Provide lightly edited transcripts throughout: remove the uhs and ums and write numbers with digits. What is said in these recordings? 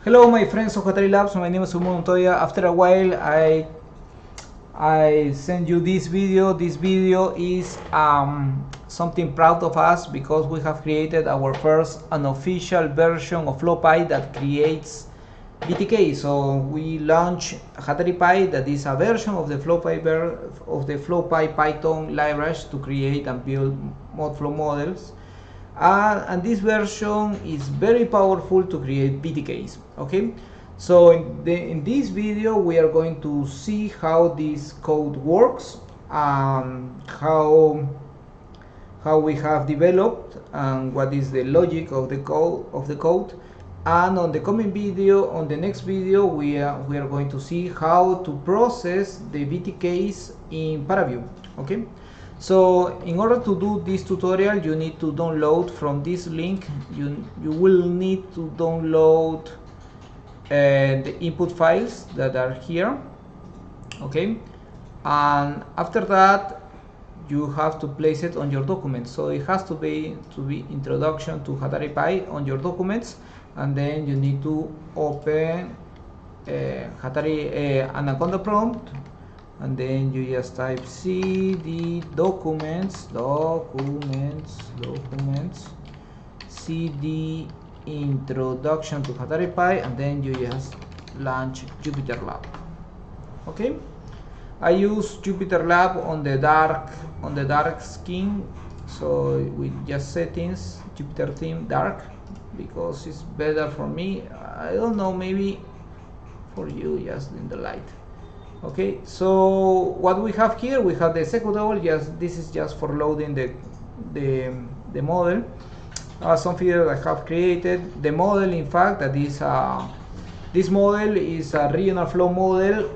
Hello my friends of Hataripy Labs, my name is Montoya. After a while I send you this video. This video is something proud of us because we have created our first unofficial version of Flopy that creates VTKs. So we launched Hataripy, that is a version of the Flopy Python libraries to create and build modflow models. And this version is very powerful to create VTKs. Okay, so in this video we are going to see how this code works, how we have developed, and what is the logic of the code. And on the coming video, on the next video, we are going to see how to process the VTKs in Paraview. Okay. So in order to do this tutorial, you need to download from this link. You will need to download the input files that are here. Okay, and after that you have to place it on your documents. So it has to be introduction to Hataripy on your documents, and then you need to open Anaconda prompt. And then you just type cd documents cd introduction to Hataripy, and then you just launch Jupyter Lab. Okay, I use Jupyter Lab on the dark skin, so with just settings Jupyter theme dark because it's better for me. I don't know, maybe for you just in the light. Okay, so what we have here, we have the executable. This is just for loading the model. Some features I have created. The model, in fact, that is this model is a regional flow model.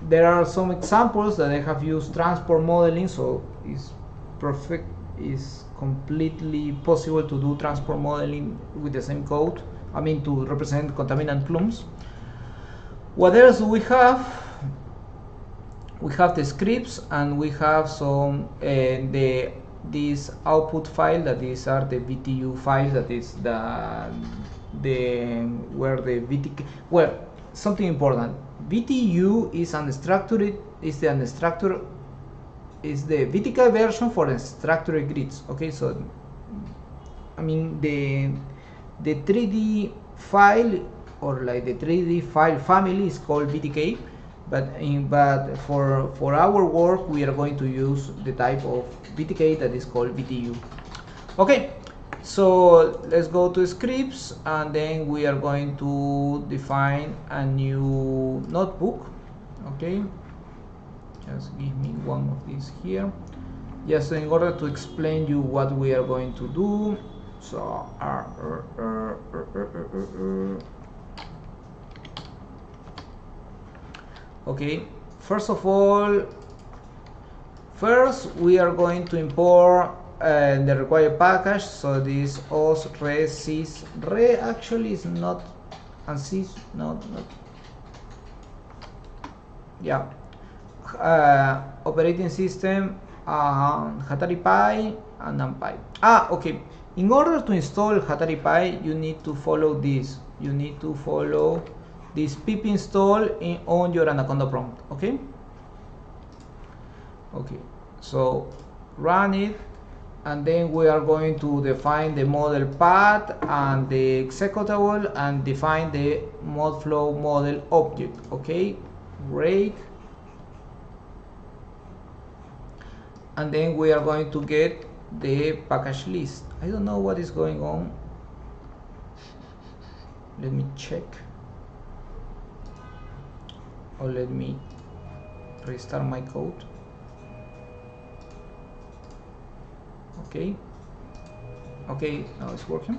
There are some examples that I have used transport modeling, so it's perfect. It's completely possible to do transport modeling with the same code. I mean, to represent contaminant plumes. What else do we have? We have the scripts, and we have some this output file, that these are the VTU files, that is where the VTK. Well, something important. VTU is the VTK version for unstructured grids. Okay, so I mean the 3D file, or like the 3D file family, is called VTK, but for our work we are going to use the type of VTK that is called VTU. Okay, so let's go to scripts, and then we are going to define a new notebook. Okay, just give me one of these here, just in order to explain you what we are going to do. So okay, first we are going to import the required package. So this os res sys re actually is not, and sys not yeah, operating system, Hataripy and NumPy. Okay, in order to install Hataripy you need to follow this. You need to follow this pip install on your Anaconda prompt. Okay, so run it, and then we are going to define the model path and the executable, and define the modflow model object. Okay, break, and then we are going to get the package list. I don't know what is going on. Let me check, or let me restart my code. Okay, now it's working.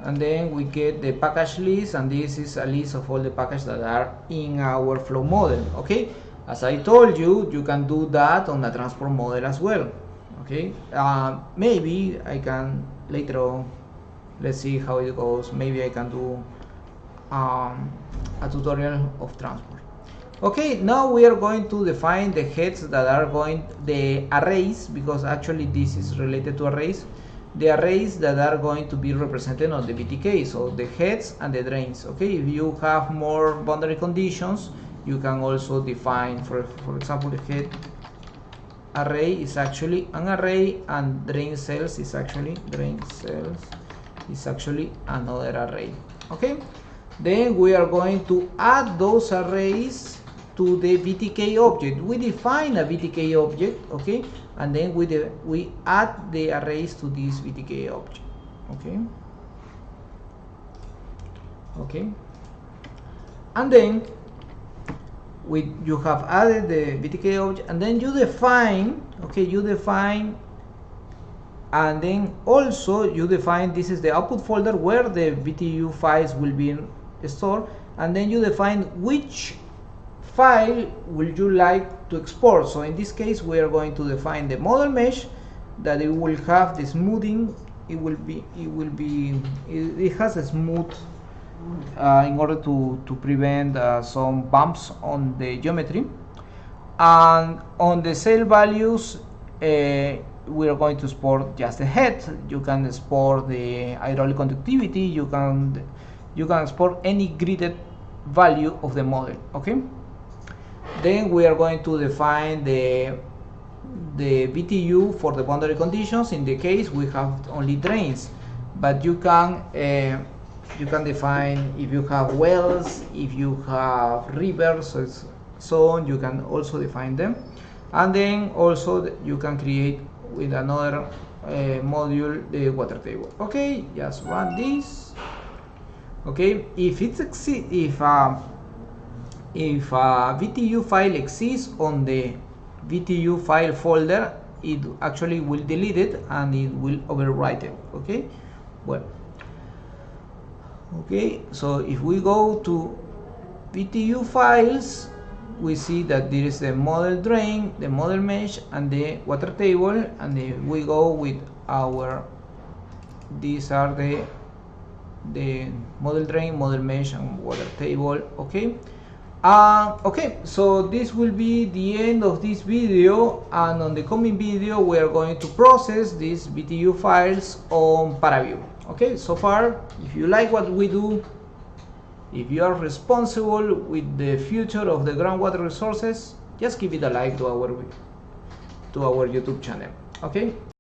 And then we get the package list, and this is a list of all the packages that are in our flow model. Okay, as I told you, you can do that on a transport model as well. Okay, maybe I can later on, let's see how it goes, maybe I can do a tutorial of transport. Okay, now we are going to define the heads that are the arrays, because actually this is related to arrays. the arrays that are going to be represented on the VTK, so the heads and the drains. Okay, if you have more boundary conditions, you can also define, for example, the head array is actually an array, and drain cells is actually another array. Okay, then we are going to add those arrays to the VTK object. We define a VTK object, okay, and then we add the arrays to this VTK object. Okay, and then you have added the VTK object, and then you define, and then also you define, this is the output folder where the VTU files will be stored, and then you define which file will you like to export. So in this case we are going to define the model mesh, that it will have the smoothing, it has a smooth in order to prevent some bumps on the geometry. And on the cell values, we are going to export just the head. You can export the hydraulic conductivity, you can export any gridded value of the model. Okay, then we are going to define the VTU for the boundary conditions. In the case we have only drains, but you can define if you have wells, if you have rivers, so on, you can also define them. And then also you can create with another module the water table. Okay, just run this. Okay, if a VTU file exists on the VTU file folder, it actually will delete it and it will overwrite it. Okay, well, okay, so if we go to VTU files, we see that there is the model drain, the model mesh, and the water table. And if we go with our, these are the model drain, model mesh, and water table. Okay, okay, so this will be the end of this video, and on the coming video we are going to process these VTU files on ParaView. Okay, so far, if you like what we do, if you are responsible with the future of the groundwater resources, just give it a like to our YouTube channel. Okay.